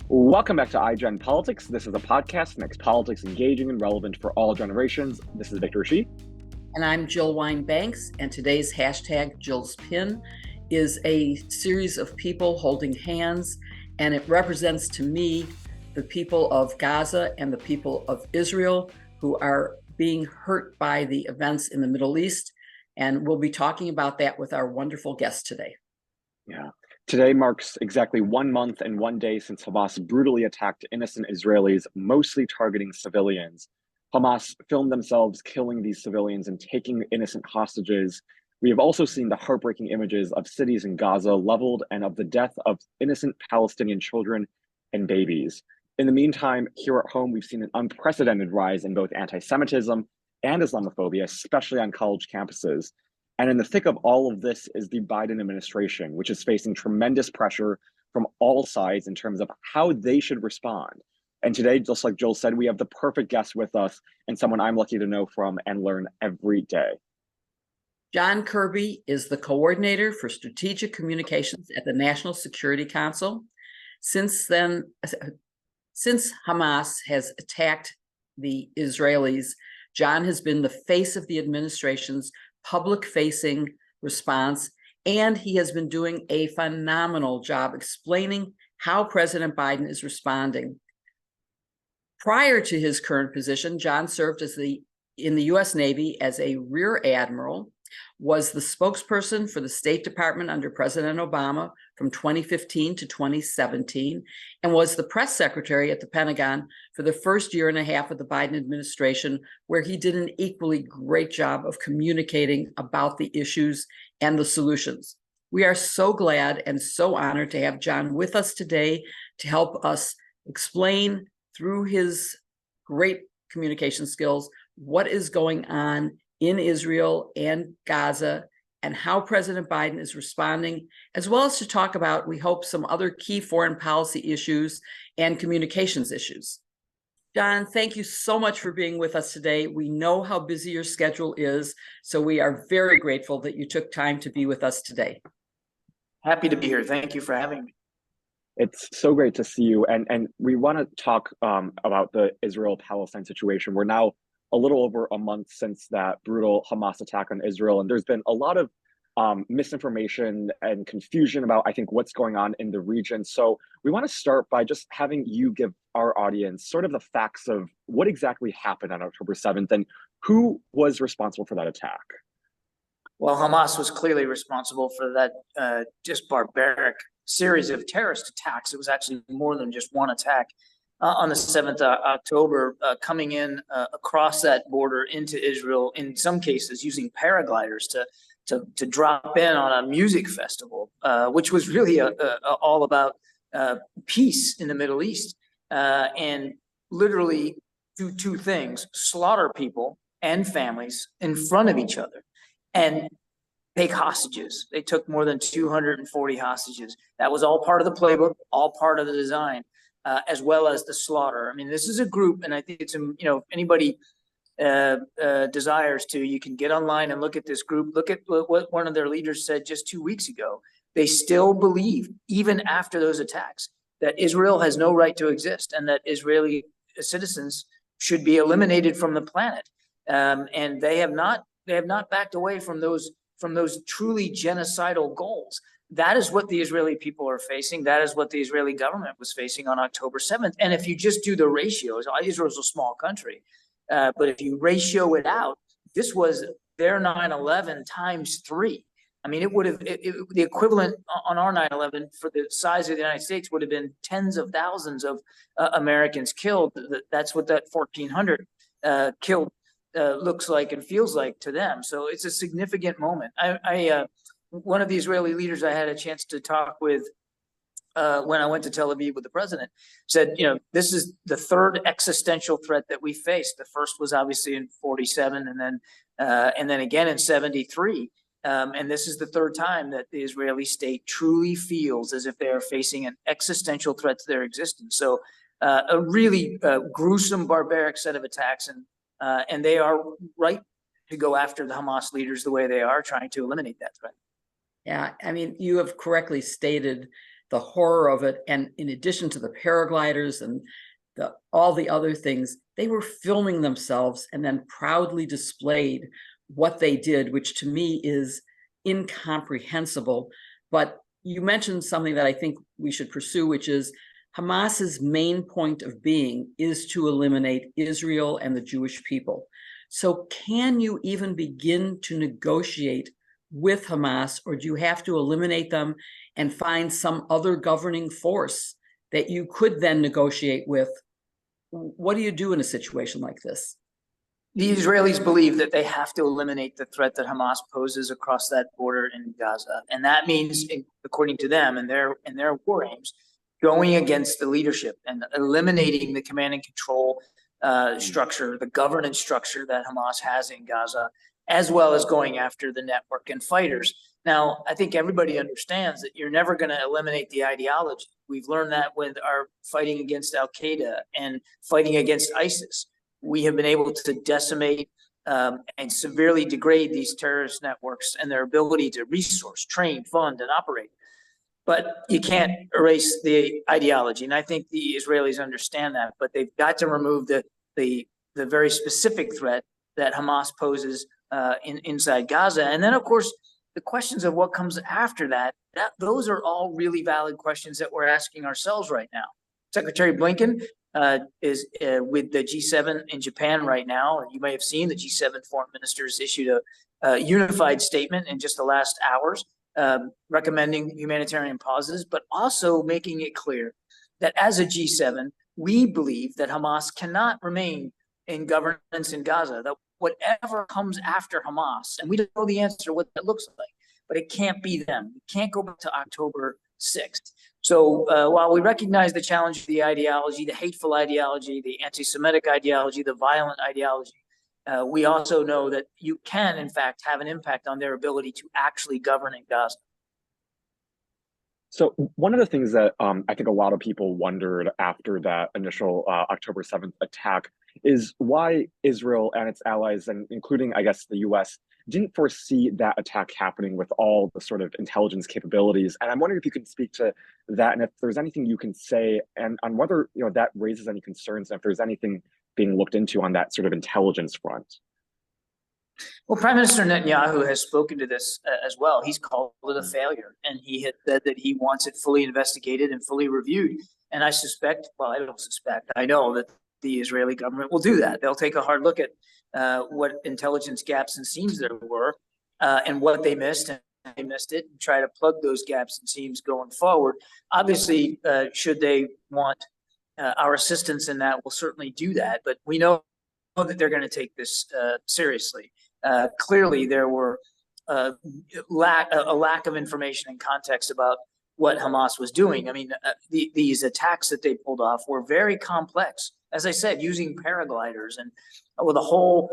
Welcome back to iGen Politics. This is a podcast that makes politics engaging and relevant for all generations. This is Victor Shi. And I'm Jill Wine-Banks, and today's hashtag Jill's Pin is a series of people holding hands, and it represents to me the people of Gaza and the people of Israel who are being hurt by the events in the Middle East. And we'll be talking about that with our wonderful guest today. Yeah. Today marks exactly 1 month and 1 day since Hamas brutally attacked innocent Israelis, mostly targeting civilians. Hamas filmed themselves killing these civilians and taking innocent hostages. We have also seen the heartbreaking images of cities in Gaza leveled and of the death of innocent Palestinian children and babies. In the meantime, here at home, we've seen an unprecedented rise in both anti-Semitism and Islamophobia, especially on college campuses. And in the thick of all of this is the Biden administration, which is facing tremendous pressure from all sides in terms of how they should respond. And today, just like Joel said, we have the perfect guest with us and someone I'm lucky to know from and learn every day. John Kirby is the coordinator for strategic communications at the National Security Council. Since Hamas has attacked the Israelis, John has been the face of the administration's public-facing response, and he has been doing a phenomenal job explaining how President Biden is responding. Prior to his current position, John served in the U.S. Navy as a Rear Admiral, was the spokesperson for the State Department under President Obama from 2015 to 2017, and was the press secretary at the Pentagon for the first year and a half of the Biden administration, where he did an equally great job of communicating about the issues and the solutions. We are so glad and so honored to have John with us today to help us explain through his great communication skills what is going on in Israel and Gaza and how President Biden is responding, as well as to talk about, we hope, some other key foreign policy issues and communications issues. John, thank you so much for being with us today. We know how busy your schedule is, so we are very grateful that you took time to be with us today. Happy to be here. Thank you for having me. It's so great to see you. And we want to talk about the Israel-Palestine situation. We're now a little over a month since that brutal Hamas attack on Israel, and there's been a lot of misinformation and confusion about, I think, what's going on in the region. So we want to start by just having you give our audience sort of the facts of what exactly happened on October 7th and who was responsible for that attack. Well, Hamas was clearly responsible for that just barbaric series of terrorist attacks. It was actually more than just one attack. On the 7th of October, coming in across that border into Israel, in some cases using paragliders to drop in on a music festival, which was really all about peace in the Middle East, and literally do two things: slaughter people and families in front of each other, and take hostages. They took more than 240 hostages. That was all part of the playbook, all part of the design. As well as the slaughter. I mean, this is a group, and I think it's, anybody desires to, you can get online and look at this group. Look at what one of their leaders said just 2 weeks ago. They still believe, even after those attacks, that Israel has no right to exist and that Israeli citizens should be eliminated from the planet. And they have not backed away from those truly genocidal goals. That is what the Israeli people are facing. That is what the Israeli government was facing on October 7th. And if you just do the ratios, Israel's a small country, but if you ratio it out, this was their 9/11 times 3. I mean, it would have, the equivalent on our 9/11 for the size of the United States would have been tens of thousands of Americans killed. That's what that 1,400 killed looks like and feels like to them. So it's a significant moment. One of the Israeli leaders I had a chance to talk with when I went to Tel Aviv with the president said, this is the third existential threat that we faced. The first was obviously in 47 and then again in 73. And this is the third time that the Israeli state truly feels as if they are facing an existential threat to their existence. So a really gruesome, barbaric set of attacks. And they are right to go after the Hamas leaders the way they are, trying to eliminate that threat. Yeah, I mean, you have correctly stated the horror of it. And in addition to the paragliders and all the other things, they were filming themselves and then proudly displayed what they did, which to me is incomprehensible. But you mentioned something that I think we should pursue, which is Hamas's main point of being is to eliminate Israel and the Jewish people. So can you even begin to negotiate with Hamas, or do you have to eliminate them and find some other governing force that you could then negotiate with? What do you do in a situation like this? The Israelis believe that they have to eliminate the threat that Hamas poses across that border in Gaza. And that means, according to them and their war aims, going against the leadership and eliminating the command and control structure, the governance structure that Hamas has in Gaza, as well as going after the network and fighters. Now, I think everybody understands that you're never going to eliminate the ideology. We've learned that with our fighting against Al-Qaeda and fighting against ISIS. We have been able to decimate and severely degrade these terrorist networks and their ability to resource, train, fund, and operate. But you can't erase the ideology. And I think the Israelis understand that, but they've got to remove the very specific threat that Hamas poses inside Gaza. And then, of course, the questions of what comes after that, those are all really valid questions that we're asking ourselves right now. Secretary Blinken is with the G7 in Japan right now. You may have seen the G7 foreign ministers issued a unified statement in just the last hours, recommending humanitarian pauses, but also making it clear that as a G7, we believe that Hamas cannot remain in governance in Gaza, that whatever comes after Hamas, and we don't know the answer what that looks like, but it can't be them. We can't go back to October 6th. So while we recognize the challenge of the ideology, the hateful ideology, the anti-Semitic ideology, the violent ideology, we also know that you can, in fact, have an impact on their ability to actually govern in Gaza. So one of the things that I think a lot of people wondered after that initial October 7th attack is why Israel and its allies, and including, I guess, the US, didn't foresee that attack happening with all the sort of intelligence capabilities. And I'm wondering if you can speak to that and if there's anything you can say and on whether that raises any concerns and if there's anything being looked into on that sort of intelligence front. Well, Prime Minister Netanyahu has spoken to this as well. He's called it a failure, and he had said that he wants it fully investigated and fully reviewed. And I suspect, well, I don't suspect, I know that the Israeli government will do that. They'll take a hard look at what intelligence gaps and seams there were and what they missed, and they missed it, and try to plug those gaps and seams going forward. Obviously, should they want our assistance in that, we'll certainly do that. But we know that they're going to take this seriously. Clearly, there were a lack of information and context about what Hamas was doing. I mean, these attacks that they pulled off were very complex. As I said, using paragliders and with a whole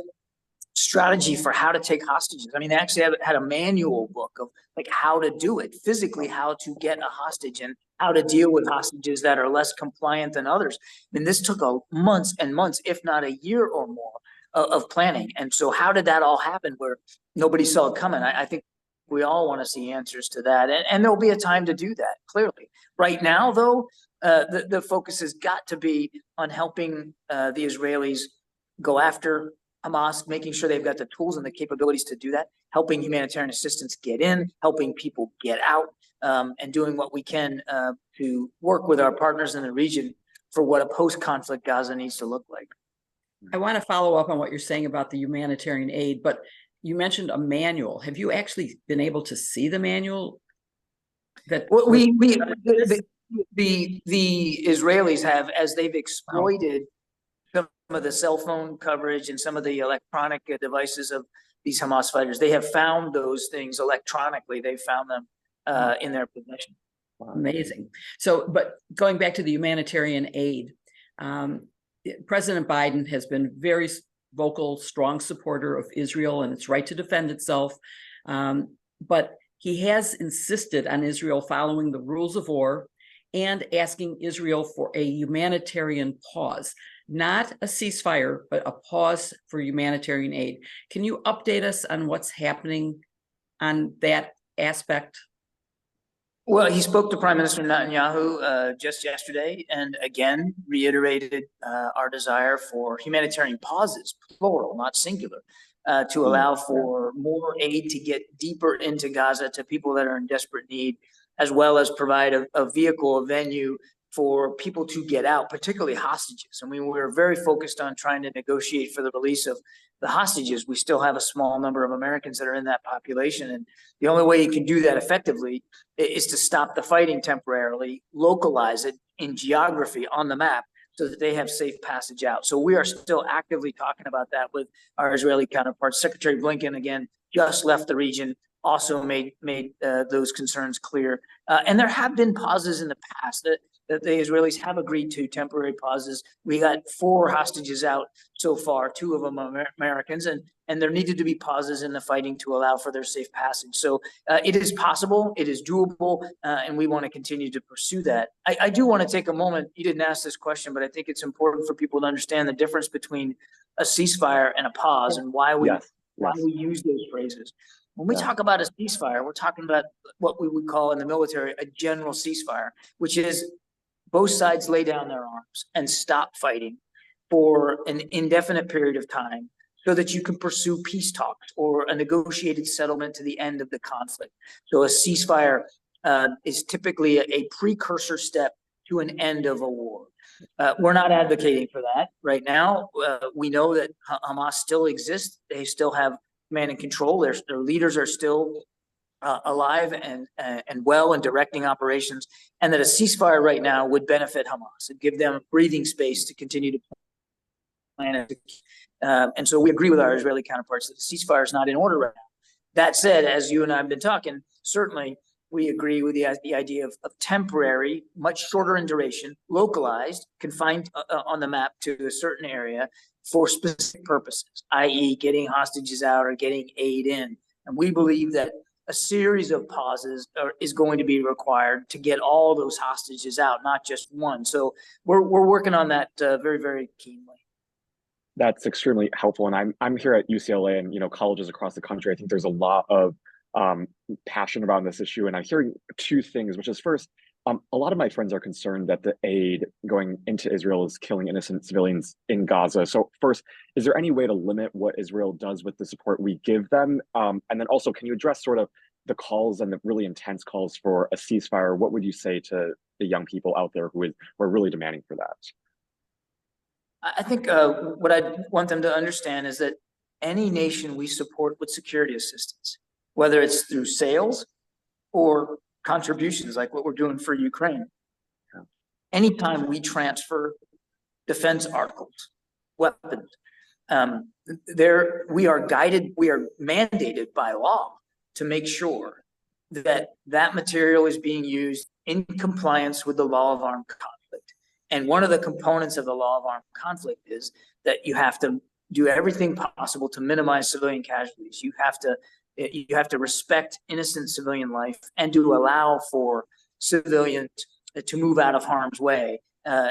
strategy for how to take hostages. I mean, they actually had a manual book of like how to do it, physically how to get a hostage and how to deal with hostages that are less compliant than others. I mean, this took months and months, if not a year or more, of planning. And so how did that all happen where nobody saw it coming? I think we all want to see answers to that. And there'll be a time to do that, clearly. Right now, though, the focus has got to be on helping the Israelis go after Hamas, making sure they've got the tools and the capabilities to do that, helping humanitarian assistance get in, helping people get out, and doing what we can to work with our partners in the region for what a post-conflict Gaza needs to look like. I want to follow up on what you're saying about the humanitarian aid, but you mentioned a manual. Have you actually been able to see the manual? That well, the Israelis have, as they've exploited some of the cell phone coverage and some of the electronic devices of these Hamas fighters, they have found those things electronically. They found them in their possession. Amazing. So, but going back to the humanitarian aid, President Biden has been very vocal, strong supporter of Israel and its right to defend itself. But he has insisted on Israel following the rules of war and asking Israel for a humanitarian pause, not a ceasefire, but a pause for humanitarian aid. Can you update us on what's happening on that aspect? Well, he spoke to Prime Minister Netanyahu just yesterday and again reiterated our desire for humanitarian pauses, plural, not singular, to allow for more aid to get deeper into Gaza to people that are in desperate need, as well as provide a vehicle, a venue for people to get out, particularly hostages. I mean, we're very focused on trying to negotiate for the release of the hostages. We still have a small number of Americans that are in that population. And the only way you can do that effectively is to stop the fighting temporarily, localize it in geography on the map so that they have safe passage out. So we are still actively talking about that with our Israeli counterparts. Secretary Blinken, again, just left the region, also made those concerns clear. And there have been pauses in the past that the Israelis have agreed to, temporary pauses. We got 4 hostages out so far, 2 of them are Americans, and there needed to be pauses in the fighting to allow for their safe passage. So it is possible, it is doable, and we want to continue to pursue that. I do want to take a moment, you didn't ask this question, but I think it's important for people to understand the difference between a ceasefire and a pause and why we use those phrases. When we talk about a ceasefire, we're talking about what we would call in the military a general ceasefire, which is both sides lay down their arms and stop fighting for an indefinite period of time so that you can pursue peace talks or a negotiated settlement to the end of the conflict. So a ceasefire is typically a precursor step to an end of a war. We're not advocating for that right now. We know that Hamas still exists. They still have command and control. Their leaders are still alive and well and directing operations, and that a ceasefire right now would benefit Hamas and give them breathing space to continue to plan it. And so we agree with our Israeli counterparts that the ceasefire is not in order right now. That said, as you and I have been talking, certainly we agree with the idea of temporary, much shorter in duration, localized, confined on the map to a certain area for specific purposes, i.e. getting hostages out or getting aid in. And we believe that a series of pauses is going to be required to get all those hostages out, not just one. So we're working on that very, very keenly. That's extremely helpful. And I'm here at UCLA and, colleges across the country. I think there's a lot of passion around this issue. And I'm hearing 2 things, which is first, a lot of my friends are concerned that the aid going into Israel is killing innocent civilians in Gaza. So first, is there any way to limit what Israel does with the support we give them? And then also, can you address sort of the calls and the really intense calls for a ceasefire? What would you say to the young people out there who are really demanding for that? I think what I want them to understand is that any nation we support with security assistance, whether it's through sales or contributions like what we're doing for Ukraine, anytime we transfer defense articles, weapons, we are guided, we are mandated by law to make sure that that material is being used in compliance with the law of armed conflict. And one of the components of the law of armed conflict is that you have to do everything possible to minimize civilian casualties. You have to respect innocent civilian life and to allow for civilians to move out of harm's way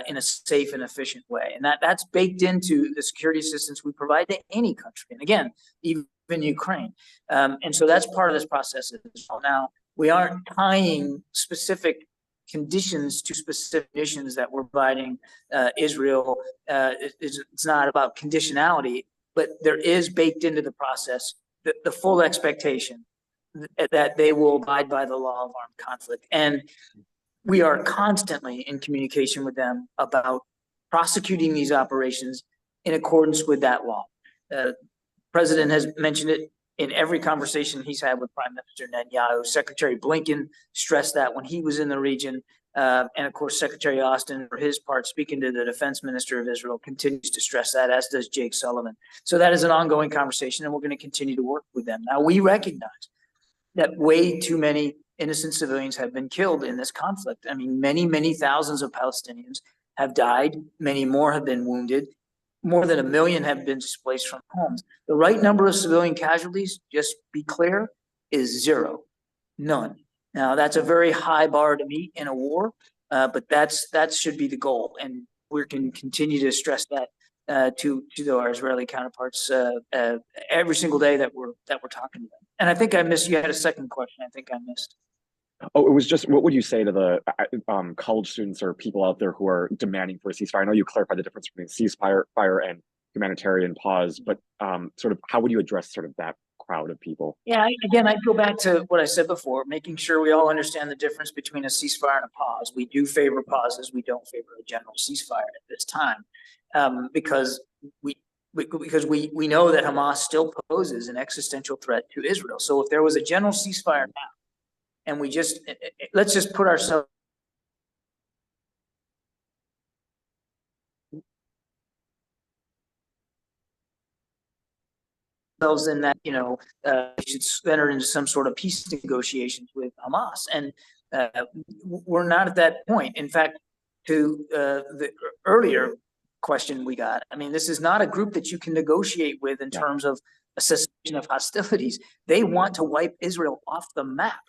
in a safe and efficient way. And that's baked into the security assistance we provide to any country. And again, even Ukraine. And so that's part of this process as well. Now, we aren't tying specific conditions to specific missions that we're providing Israel. It's not about conditionality, but there is baked into the process the full expectation that they will abide by the law of armed conflict. And we are constantly in communication with them about prosecuting these operations in accordance with that law. The president has mentioned it in every conversation he's had with Prime Minister Netanyahu. Secretary Blinken stressed that when he was in the region. And of course, Secretary Austin, for his part, speaking to the defense minister of Israel, continues to stress that, as does Jake Sullivan. So that is an ongoing conversation, and we're going to continue to work with them. Now, we recognize that way too many innocent civilians have been killed in this conflict. I mean, many, many thousands of Palestinians have died. Many more have been wounded. More than 1 million have been displaced from homes. The right number of civilian casualties, just be clear, is 0. None. Now, that's a very high bar to meet in a war, but that should be the goal. And we can continue to stress that to our Israeli counterparts every single day that we're talking to them. And I think I missed, you had a second question I think I missed. Oh, it was just, what would you say to the college students or people out there who are demanding for a ceasefire? I know you clarified the difference between fire and humanitarian pause, but sort of how would you address sort of that crowd of people? Yeah, again, I'd go back to what I said before, making sure we all understand the difference between a ceasefire and a pause. We do favor pauses. We don't favor a general ceasefire at this time, because we know that Hamas still poses an existential threat to Israel. So if there was a general ceasefire now, and we just let's just put ourselves in that, we should enter into some sort of peace negotiations with Hamas, and we're not at that point. In fact, to the earlier question we got, I mean, this is not a group that you can negotiate with in terms of a cessation of hostilities. They want to wipe Israel off the map.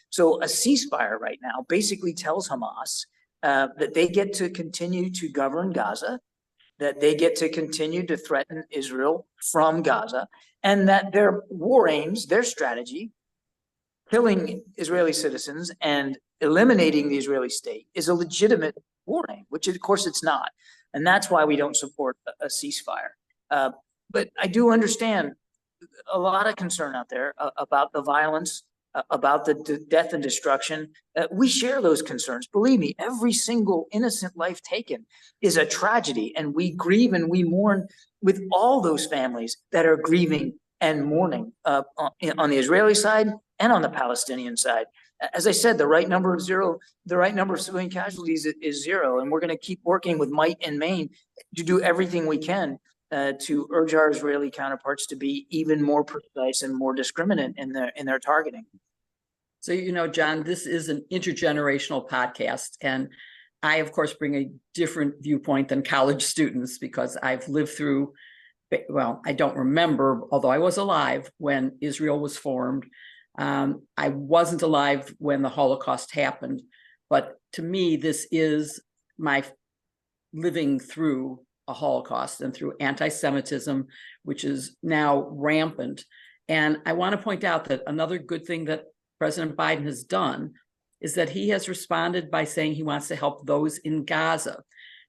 So a ceasefire right now basically tells Hamas that they get to continue to govern Gaza, that they get to continue to threaten Israel from Gaza, and that their war aims, their strategy, killing Israeli citizens and eliminating the Israeli state, is a legitimate war aim, which of course it's not. And that's why we don't support a ceasefire. But I do understand a lot of concern out there about the violence, about the death and destruction. We share those concerns. Believe me, every single innocent life taken is a tragedy, and we grieve and we mourn with all those families that are grieving and mourning on the Israeli side and on the Palestinian side. As I said, the right number of civilian casualties is zero, and we're going to keep working with might and main to do everything we can to urge our Israeli counterparts to be even more precise and more discriminate in their targeting. So, John, this is an intergenerational podcast, and I, of course, bring a different viewpoint than college students because I've lived through, well, I don't remember, although I was alive when Israel was formed. I wasn't alive when the Holocaust happened, but to me, this is my living through a Holocaust and through anti-Semitism, which is now rampant. And I want to point out that another good thing that President Biden has done is that he has responded by saying he wants to help those in Gaza.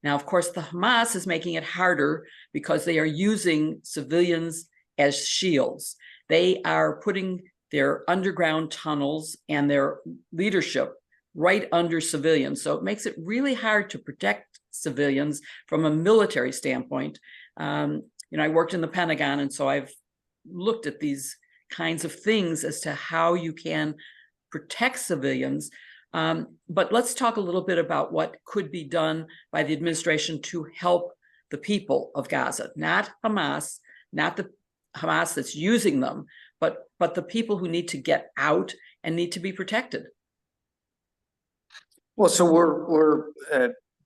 Now, of course, the Hamas is making it harder because they are using civilians as shields. They are putting their underground tunnels and their leadership right under civilians. So it makes it really hard to protect civilians from a military standpoint. I worked in the Pentagon, and so I've looked at these kinds of things as to how you can protect civilians. But let's talk a little bit about what could be done by the administration to help the people of Gaza, not Hamas, not the Hamas that's using them, but the people who need to get out and need to be protected. Well, so we're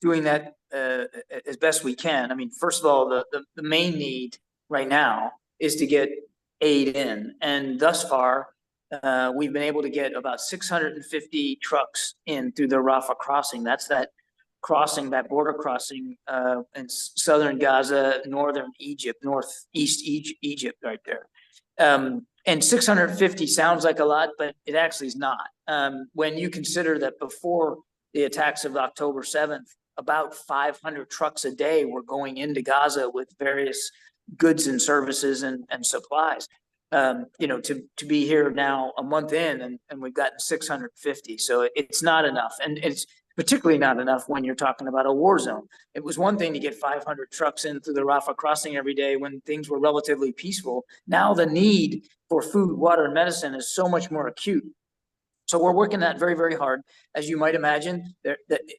doing that as best we can. I mean, first of all, the main need right now is to get aid in, and thus far, we've been able to get about 650 trucks in through the Rafah crossing. That's that crossing, that border crossing in southern Gaza, northern Egypt, northeast Egypt, right there. And 650 sounds like a lot, but it actually is not. When you consider that before the attacks of October 7th, about 500 trucks a day were going into Gaza with various goods and services and supplies. To be here now a month in and we've gotten 650. So it's not enough. And it's particularly not enough when you're talking about a war zone. It was one thing to get 500 trucks in through the Rafah crossing every day when things were relatively peaceful. Now the need for food, water, and medicine is so much more acute. So we're working that very, very hard. As you might imagine,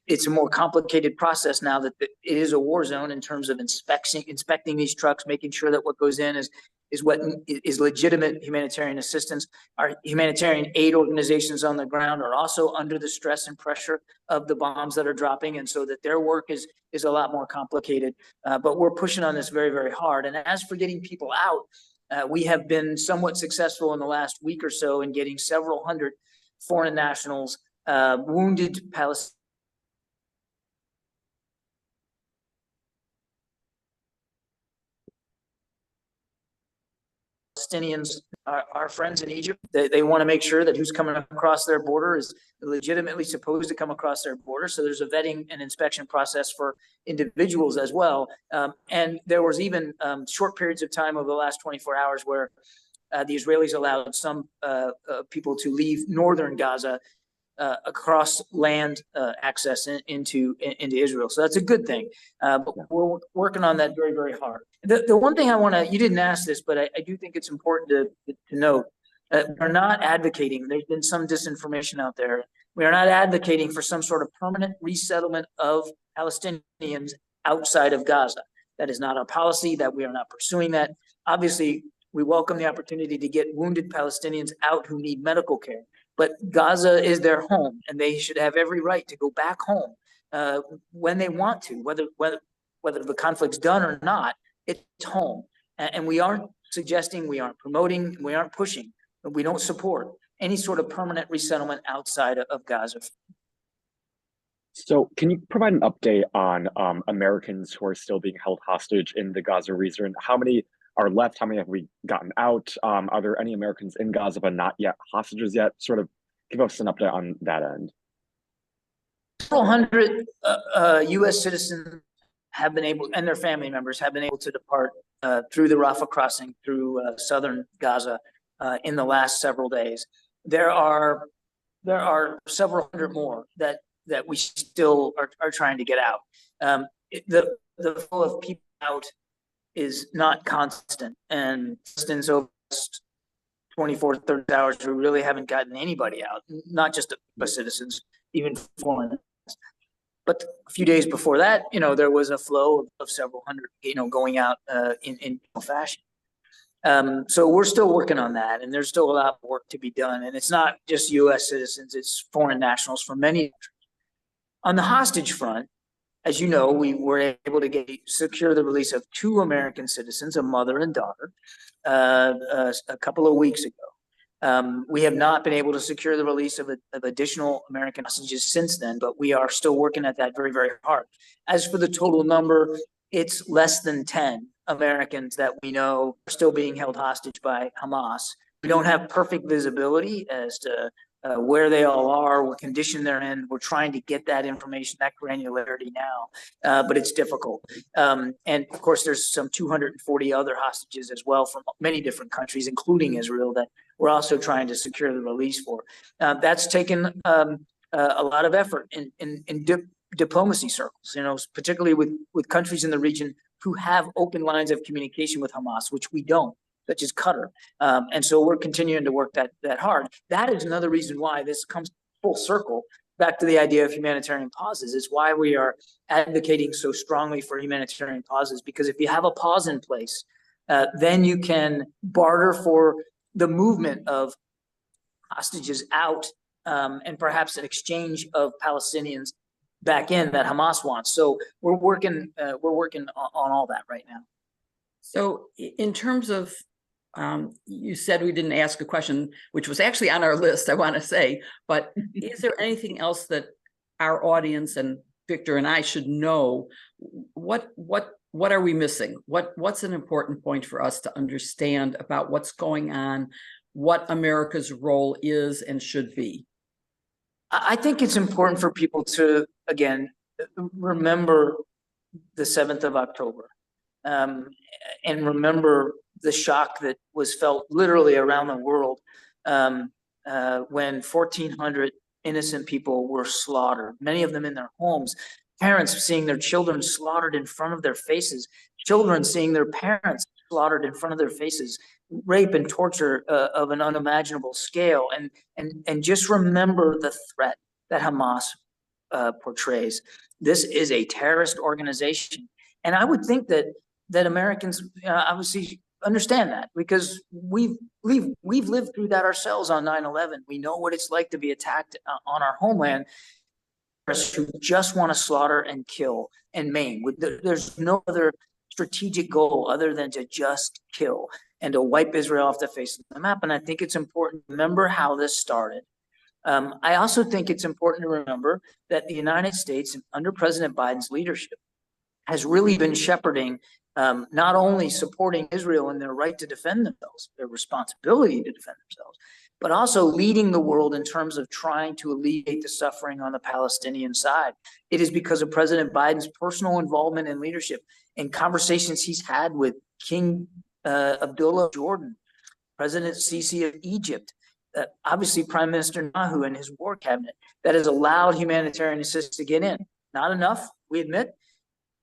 it's a more complicated process now that it is a war zone in terms of inspecting these trucks, making sure that what goes in is what is legitimate humanitarian assistance. Our humanitarian aid organizations on the ground are also under the stress and pressure of the bombs that are dropping, and so that their work is a lot more complicated. But we're pushing on this very, very hard. And as for getting people out, we have been somewhat successful in the last week or so in getting several hundred foreign nationals, wounded Palestinians are our friends in Egypt. They want to make sure that who's coming across their border is legitimately supposed to come across their border. So there's a vetting and inspection process for individuals as well. And there was even short periods of time over the last 24 hours where the Israelis allowed some people to leave northern Gaza across land access into Israel. So that's a good thing. But we're working on that very, very hard. The one thing I want to, you didn't ask this, but I do think it's important to note, we're not advocating, there's been some disinformation out there. We are not advocating for some sort of permanent resettlement of Palestinians outside of Gaza. That is not our policy, that we are not pursuing that. Obviously, we welcome the opportunity to get wounded Palestinians out who need medical care. But Gaza is their home, and they should have every right to go back home when they want to, whether the conflict's done or not. It's home, and we aren't suggesting, we aren't promoting, we aren't pushing, but we don't support any sort of permanent resettlement outside of Gaza. So can you provide an update on Americans who are still being held hostage in the Gaza region? How many are left? How many have we gotten out? Are there any Americans in Gaza but not yet hostages yet? Sort of give us an update on that end. Several hundred U.S. citizens have been able, and their family members have been able to depart through the Rafah crossing through southern Gaza in the last several days. There are several hundred more that we still are trying to get out. The flow of people out is not constant, and since over the last 24, 30 hours, we really haven't gotten anybody out, not just US citizens, even foreign. But a few days before that, there was a flow of several hundred, going out in fashion. So we're still working on that, and there's still a lot of work to be done. And it's not just US citizens, it's foreign nationals from many countries. On the hostage front, as you know, we were able to secure the release of 2 American citizens, a mother and daughter, a couple of weeks ago. We have not been able to secure the release of additional American hostages since then, but we are still working at that very, very hard. As for the total number, it's less than 10 Americans that we know are still being held hostage by Hamas. We don't have perfect visibility as to where they all are, what condition they're in. We're trying to get that information, that granularity now, but it's difficult. And of course, there's some 240 other hostages as well from many different countries, including Israel, that we're also trying to secure the release for. That's taken a lot of effort in diplomacy circles, particularly with countries in the region who have open lines of communication with Hamas, which we don't, such as Qatar. And so we're continuing to work that hard. That is another reason why this comes full circle back to the idea of humanitarian pauses. It's why we are advocating so strongly for humanitarian pauses, because if you have a pause in place, then you can barter for the movement of hostages out and perhaps an exchange of Palestinians back in that Hamas wants. So we're working on all that right now. So in terms of, you said we didn't ask a question, which was actually on our list, I want to say, but is there anything else that our audience and Victor and I should know? What are we missing? What's an important point for us to understand about what's going on, what America's role is and should be? I think it's important for people to, again, remember the 7th of October and remember the shock that was felt literally around the world when 1,400 innocent people were slaughtered, many of them in their homes, parents seeing their children slaughtered in front of their faces, children seeing their parents slaughtered in front of their faces, rape and torture of an unimaginable scale. And just remember the threat that Hamas portrays. This is a terrorist organization. And I would think that Americans obviously understand that, because we've lived through that ourselves on 9/11. We know what it's like to be attacked on our homeland, who just want to slaughter and kill and maim. There's no other strategic goal other than to just kill and to wipe Israel off the face of the map. And I think it's important to remember how this started. I also think it's important to remember that the United States, under President Biden's leadership, has really been shepherding not only supporting Israel in their right to defend themselves, their responsibility to defend themselves, but also leading the world in terms of trying to alleviate the suffering on the Palestinian side. It is because of President Biden's personal involvement and leadership and conversations he's had with King Abdullah of Jordan, President Sisi of Egypt, obviously Prime Minister Netanyahu and his war cabinet, that has allowed humanitarian assistance to get in. Not enough, we admit,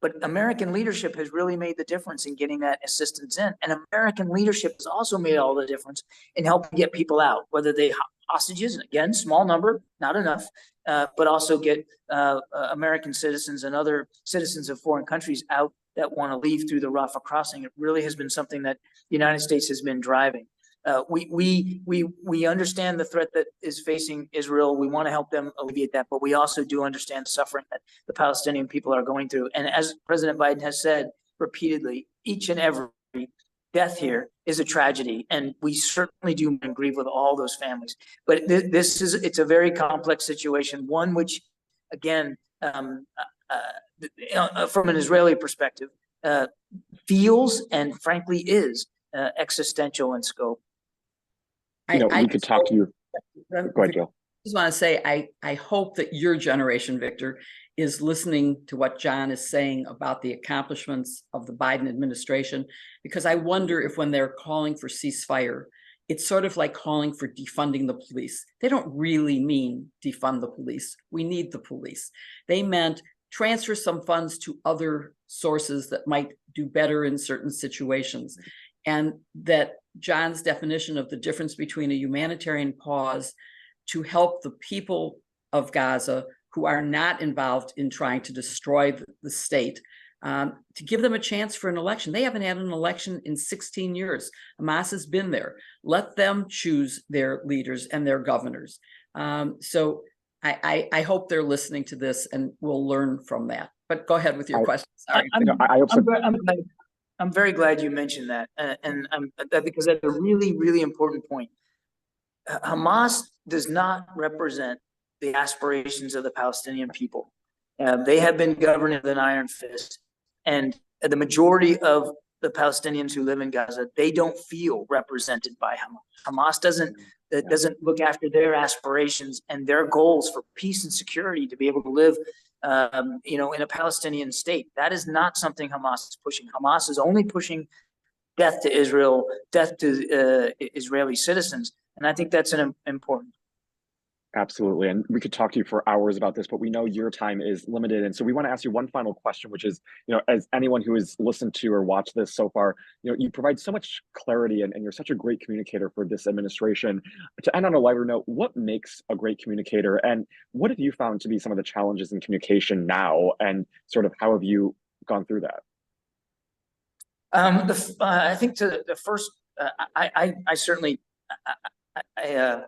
but American leadership has really made the difference in getting that assistance in. And American leadership has also made all the difference in helping get people out, whether they hostages, again, small number, not enough, but also get American citizens and other citizens of foreign countries out that want to leave through the Rafah crossing. It really has been something that the United States has been driving. We understand the threat that is facing Israel. We want to help them alleviate that, but we also do understand the suffering that the Palestinian people are going through. And as President Biden has said repeatedly, each and every death here is a tragedy, and we certainly do grieve with all those families. But it's a very complex situation, one which, again, from an Israeli perspective, feels and frankly is existential in scope. We could talk to you. Go ahead, Jill. I just want to say, I hope that your generation, Victor, is listening to what John is saying about the accomplishments of the Biden administration, because I wonder if when they're calling for ceasefire, it's sort of like calling for defunding the police. They don't really mean defund the police. We need the police. They meant transfer some funds to other sources that might do better in certain situations. And that John's definition of the difference between a humanitarian pause to help the people of Gaza who are not involved in trying to destroy the state, to give them a chance for an election. They haven't had an election in 16 years. Hamas has been there. Let them choose their leaders and their governors. So I hope they're listening to this and we'll learn from that. But go ahead with your question. Sorry. I'm very glad you mentioned that, because that's a really, really important point. Hamas does not represent the aspirations of the Palestinian people. They have been governed with an iron fist, and the majority of the Palestinians who live in Gaza, they don't feel represented by Hamas. Hamas doesn't look after their aspirations and their goals for peace and security to be able to live in a Palestinian state. That is not something Hamas is pushing. Hamas is only pushing death to Israel, death to Israeli citizens. And I think that's an important. Absolutely. And we could talk to you for hours about this, but we know your time is limited. And so we want to ask you one final question, which is, as anyone who has listened to or watched this so far, you provide so much clarity and you're such a great communicator for this administration. To end on a lighter note, what makes a great communicator, and what have you found to be some of the challenges in communication now, and sort of how have you gone through that? I think the first, I certainly, I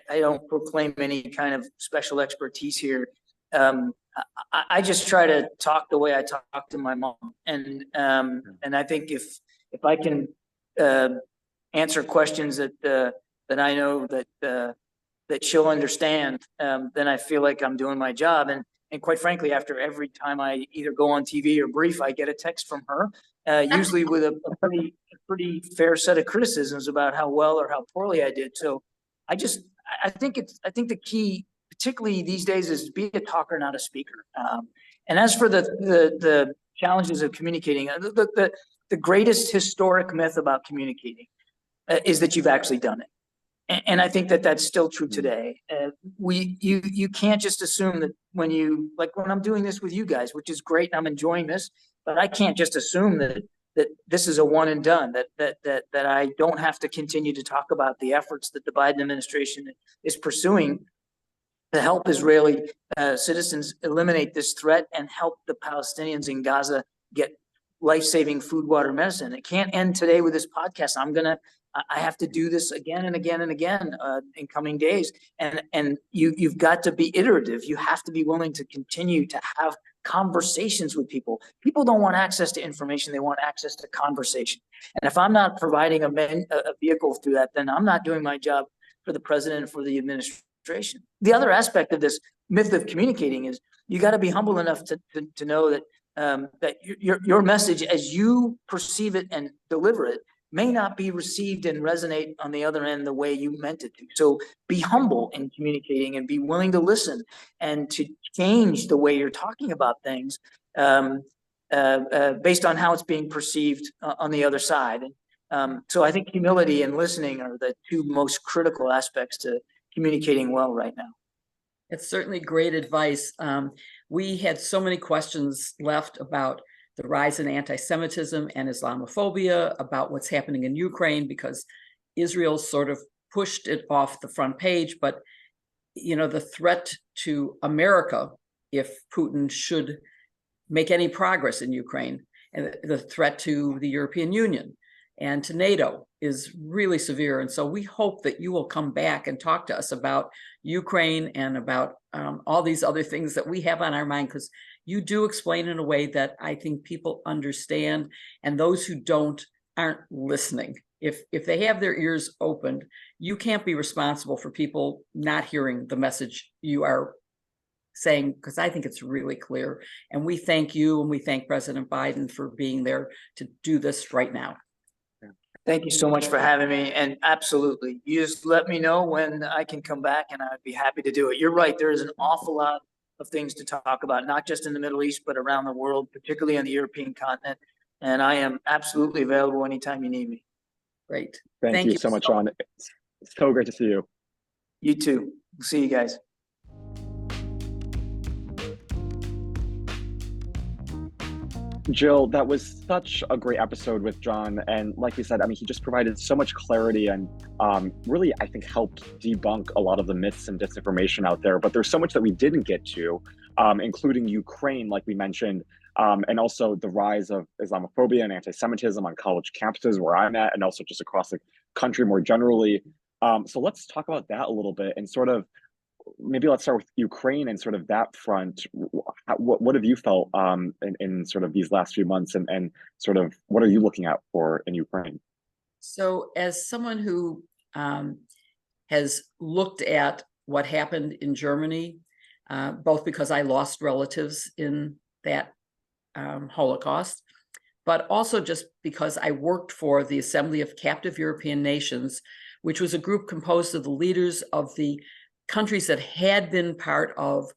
don't proclaim any kind of special expertise here. I just try to talk the way I talk to my mom, and I think if I can answer questions that I know that she'll understand, then I feel like I'm doing my job. And quite frankly, after every time I either go on TV or brief, I get a text from her, usually with a pretty fair set of criticisms about how well or how poorly I did. So I think the key, particularly these days, is to be a talker, not a speaker. And as for the challenges of communicating, the greatest historic myth about communicating is that you've actually done it. And I think that that's still true today. You can't just assume that when I'm doing this with you guys, which is great, and I'm enjoying this, but I can't just assume that this is a one and done, that I don't have to continue to talk about the efforts that the Biden administration is pursuing to help Israeli citizens eliminate this threat and help the Palestinians in Gaza get life-saving food, water, medicine. It can't end today with this podcast. I have to do this again and again and again in coming days. And you've got to be iterative. You have to be willing to continue to have conversations with people. People don't want access to information. They want access to conversation. And if I'm not providing a vehicle through that, then I'm not doing my job for the president and for the administration. The other aspect of this myth of communicating is you got to be humble enough to know that that your message, as you perceive it and deliver it, may not be received and resonate on the other end the way you meant it to. So be humble in communicating and be willing to listen and to change the way you're talking about things based on how it's being perceived on the other side. So I think humility and listening are the two most critical aspects to communicating well right now. It's certainly great advice. We had so many questions left about the rise in anti-Semitism and Islamophobia, about what's happening in Ukraine, because Israel sort of pushed it off the front page. But, you know, the threat to America, if Putin should make any progress in Ukraine, and the threat to the European Union and to NATO is really severe. And so we hope that you will come back and talk to us about Ukraine and about all these other things that we have on our mind, because you do explain in a way that I think people understand, and those who don't aren't listening. If they have their ears opened, you can't be responsible for people not hearing the message you are saying, because I think it's really clear. And we thank you, and we thank President Biden for being there to do this right now. Thank you so much for having me. And absolutely, you just let me know when I can come back and I'd be happy to do it. You're right. There is an awful lot of things to talk about, not just in the Middle East, but around the world, particularly on the European continent. And I am absolutely available anytime you need me. Great. Thank you so much, John. It's so great to see you. You too. See you guys. Jill, that was such a great episode with John. And like you said, I mean, he just provided so much clarity and really, I think, helped debunk a lot of the myths and disinformation out there. But there's so much that we didn't get to, including Ukraine, like we mentioned, and also the rise of Islamophobia and anti-Semitism on college campuses where I'm at, and also just across the country more generally. So let's talk about that a little bit, and sort of maybe let's start with Ukraine and sort of that front. What have you felt in sort of these last few months, and sort of what are you looking out for in Ukraine? So as someone who has looked at what happened in Germany, both because I lost relatives in that Holocaust, but also just because I worked for the Assembly of Captive European Nations, which was a group composed of the leaders of the countries that had been part of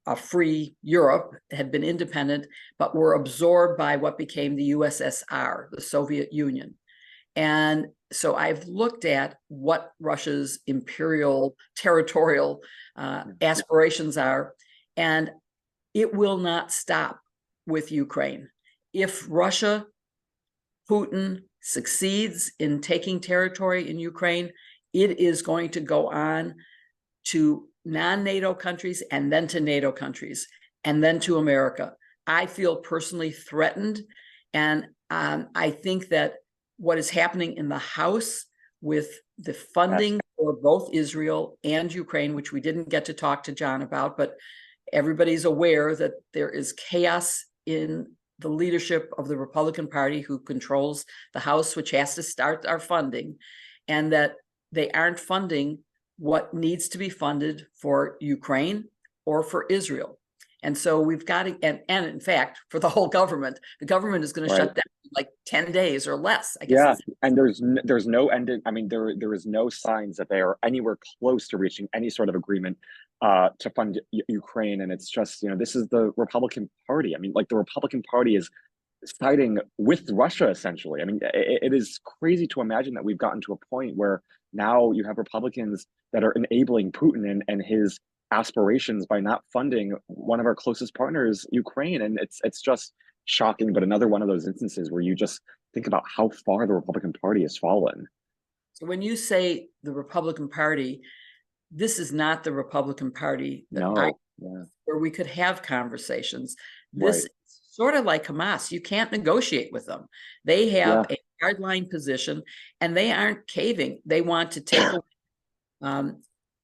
a free Europe, had been independent, but were absorbed by what became the USSR, the Soviet Union. And so I've looked at what Russia's imperial territorial aspirations are, and it will not stop with Ukraine. If Russia, Putin, succeeds in taking territory in Ukraine, it is going to go on to non-NATO countries, and then to NATO countries, and then to America. I feel personally threatened, and I think that what is happening in the House with the funding for both Israel and Ukraine, which we didn't get to talk to John about, but everybody's aware that there is chaos in the leadership of the Republican Party, who controls the House, which has to start our funding, and that they aren't funding what needs to be funded for Ukraine or for Israel. And so we've got to, and in fact, for the whole government, the government is going to shut down in like 10 days or less, I guess. Yeah, and there's no end. I mean, there is no signs that they are anywhere close to reaching any sort of agreement to fund Ukraine. And it's just, you know, this is the Republican Party. I mean, like, the Republican Party is siding with Russia, essentially. I mean, it is crazy to imagine that we've gotten to a point where now you have Republicans that are enabling Putin and his aspirations by not funding one of our closest partners, Ukraine. And it's just shocking, but another one of those instances where you just think about how far the Republican Party has fallen. So when you say the Republican Party, this is not the Republican Party where we could have conversations. This is sort of like Hamas. You can't negotiate with them. They have a hardline position, and they aren't caving. They want to take away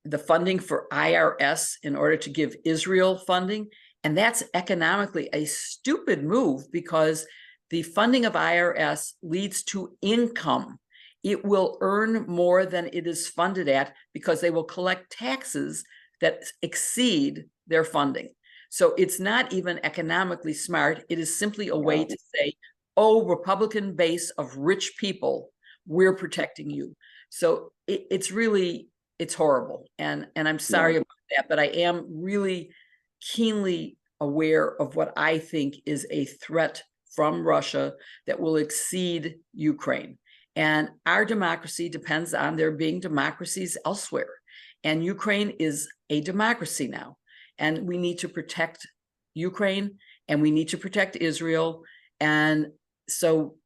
the funding for IRS in order to give Israel funding. And that's economically a stupid move, because the funding of IRS leads to income. It will earn more than it is funded at, because they will collect taxes that exceed their funding. So it's not even economically smart. It is simply a way to say, oh, Republican base of rich people, we're protecting you. So it's really, it's horrible. And I'm sorry about that, but I am really keenly aware of what I think is a threat from Russia that will exceed Ukraine. And our democracy depends on there being democracies elsewhere. And Ukraine is a democracy now. And we need to protect Ukraine and we need to protect Israel. And so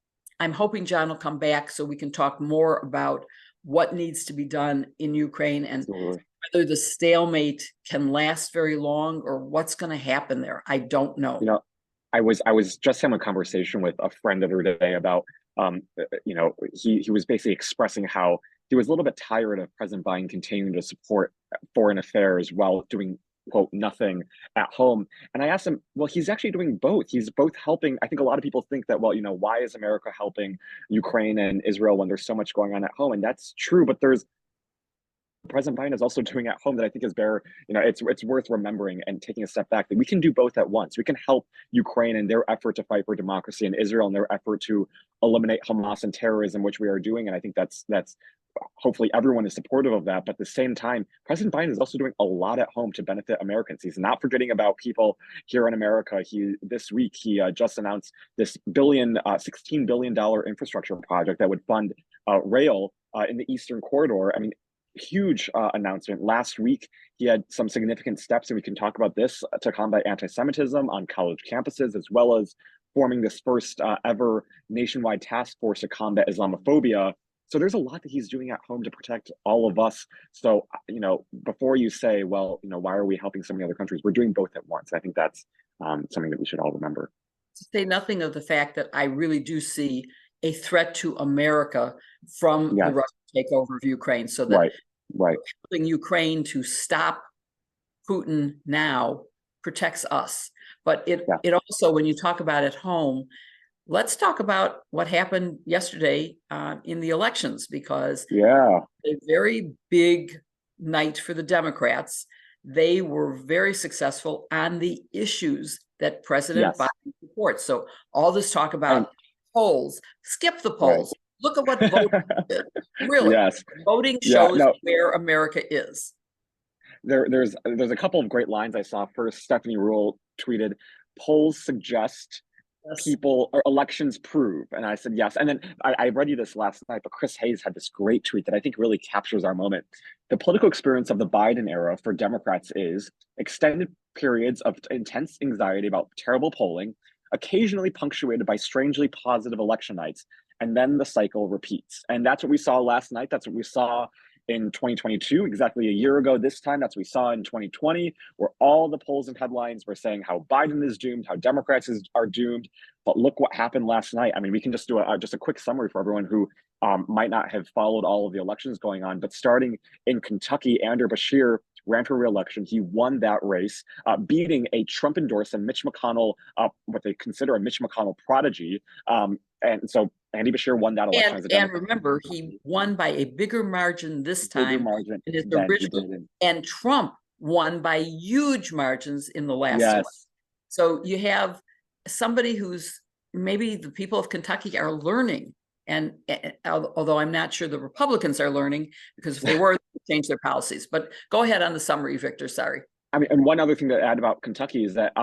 I'm hoping John will come back so we can talk more about what needs to be done in Ukraine and whether the stalemate can last very long or what's going to happen there. I don't know. You know, I was just having a conversation with a friend the other day about, you know, he was basically expressing how he was a little bit tired of President Biden continuing to support foreign affairs while doing, quote, nothing at home. And I asked him, well, he's actually doing both. He's both helping. I think a lot of people think that, well, you know, why is America helping Ukraine and Israel when there's so much going on at home? And that's true, but there's President Biden is also doing at home that I think is very, you know, it's worth remembering and taking a step back that we can do both at once. We can help Ukraine in their effort to fight for democracy and Israel in their effort to eliminate Hamas and terrorism, which we are doing. And I think that's hopefully everyone is supportive of that. But at the same time, President Biden is also doing a lot at home to benefit Americans. He's not forgetting about people here in America. This week, he just announced this $16 billion infrastructure project that would fund rail in the Eastern Corridor. I mean, huge announcement. Last week, he had some significant steps, and we can talk about this, to combat anti-Semitism on college campuses, as well as forming this first ever nationwide task force to combat Islamophobia. So there's a lot that he's doing at home to protect all of us. So, you know, before you say, well, you know, why are we helping so many other countries? We're doing both at once. I think that's something that we should all remember. To say nothing of the fact that I really do see a threat to America from the Russian takeover of Ukraine. So that helping Ukraine to stop Putin now protects us. But it also, when you talk about at home, let's talk about what happened yesterday in the elections, because a very big night for the Democrats. They were very successful on the issues that President Biden supports. So all this talk about polls, skip the polls. Look at what voting did. Really, voting shows where America is. There's a couple of great lines I saw. First, Stephanie Ruhle tweeted, "Polls suggest people or elections prove," and I said yes. And then I read you this last night, but Chris Hayes had this great tweet that I think really captures our moment. The political experience of the Biden era for Democrats is extended periods of intense anxiety about terrible polling, occasionally punctuated by strangely positive election nights, and then the cycle repeats. And that's what we saw last night. That's what we saw in 2022, exactly a year ago this time. That's what we saw in 2020, where all the polls and headlines were saying how Biden is doomed, how Democrats are doomed. But look what happened last night. I mean, we can just do just a quick summary for everyone who might not have followed all of the elections going on. But starting in Kentucky, Andrew Bashir ran for re-election. He won that race, beating a Trump-endorsed and Mitch McConnell, what they consider a Mitch McConnell prodigy. And so Andy Bashir won that election as a Democrat. And remember, he won by a bigger margin this time in his original, and Trump won by huge margins in the last one. So you have somebody who's, maybe the people of Kentucky are learning, and although I'm not sure the Republicans are learning, because if they were, they'd change their policies. But go ahead on the summary, Victor. Sorry. I mean, and one other thing to add about Kentucky is that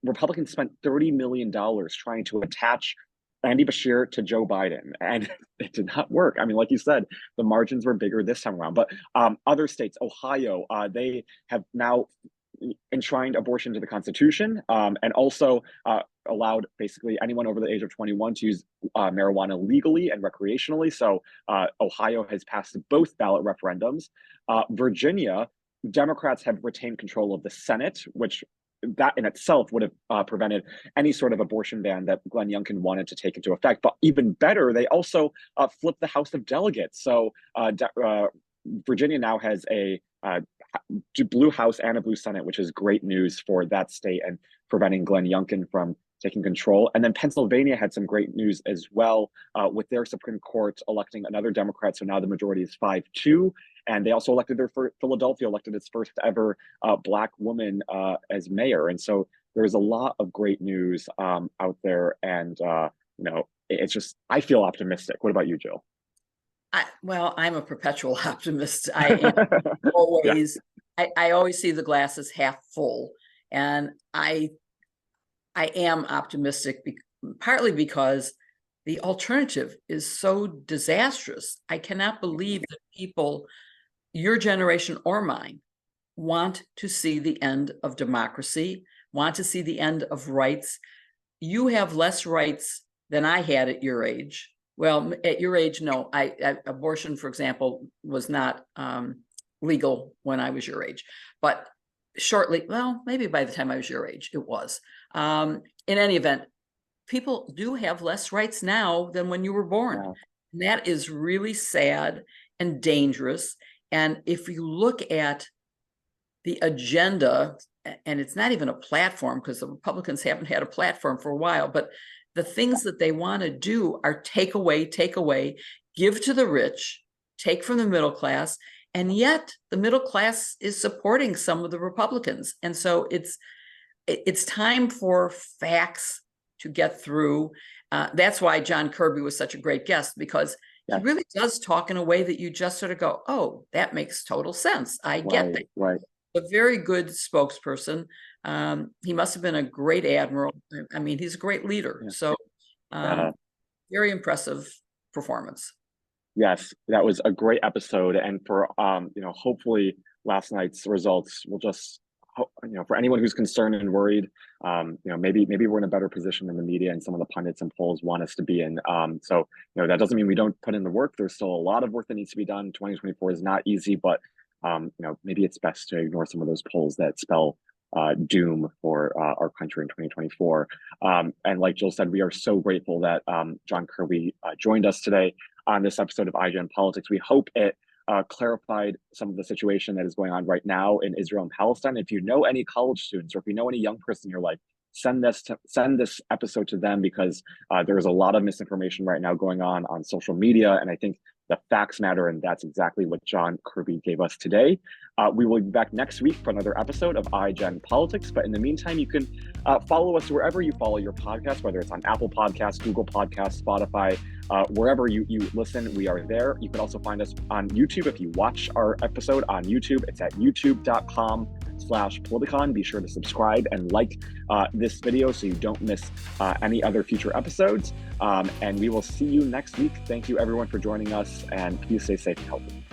Republicans spent $30 million trying to attach Andy Bashir to Joe Biden, and it did not work. I mean, like you said, the margins were bigger this time around. But other states, Ohio, they have now enshrined abortion to the Constitution, and also allowed basically anyone over the age of 21 to use marijuana legally and recreationally. So Ohio has passed both ballot referendums. Virginia, Democrats have retained control of the Senate, which that in itself would have prevented any sort of abortion ban that Glenn Youngkin wanted to take into effect. But even better, they also flipped the House of Delegates. So Virginia now has a blue House and a blue Senate, which is great news for that state and preventing Glenn Youngkin from taking control. And then Pennsylvania had some great news as well, with their Supreme Court electing another Democrat. So now the majority is 5-2. And they also elected Philadelphia elected its first ever Black woman as mayor. And so there's a lot of great news out there. And, it's just, I feel optimistic. What about you, Jill? Well, I'm a perpetual optimist. I am always, I always see the glass as half full. And I am optimistic, partly because the alternative is so disastrous. I cannot believe that people, your generation or mine, want to see the end of democracy, want to see the end of rights. You have less rights than I had at your age. Well, at your age, no. Abortion, for example, was not legal when I was your age, but shortly, well, maybe by the time I was your age, it was. In any event, people do have less rights now than when you were born. Wow. And that is really sad and dangerous. And if you look at the agenda, and it's not even a platform because the Republicans haven't had a platform for a while, but the things that they want to do are take away, give to the rich, take from the middle class. And yet the middle class is supporting some of the Republicans. And so it's time for facts to get through. That's why John Kirby was such a great guest, because he really does talk in a way that you just sort of go, oh, that makes total sense. I get that. Right. A very good spokesperson. He must have been a great admiral. I mean, he's a great leader. Yeah. So very impressive performance. Yes, that was a great episode. And for, hopefully last night's results will just, for anyone who's concerned and worried, maybe we're in a better position than the media and some of the pundits and polls want us to be in. So that doesn't mean we don't put in the work. There's still a lot of work that needs to be done. 2024 is not easy, but maybe it's best to ignore some of those polls that spell doom for our country in 2024. And like Jill said, we are so grateful that John Kirby joined us today on this episode of IGN Politics. We hope it clarified some of the situation that is going on right now in Israel and Palestine. If you know any college students, or if you know any young person in your life, send this episode to them, because there is a lot of misinformation right now going on social media. And I think the facts matter, and that's exactly what John Kirby gave us today. We will be back next week for another episode of iGen Politics. But in the meantime, you can follow us wherever you follow your podcast, whether it's on Apple Podcasts, Google Podcasts, Spotify, wherever you listen, we are there. You can also find us on YouTube. If you watch our episode on YouTube, it's at youtube.com/Politicon. Be sure to subscribe and like this video so you don't miss any other future episodes. And we will see you next week. Thank you everyone for joining us, and please stay safe and healthy.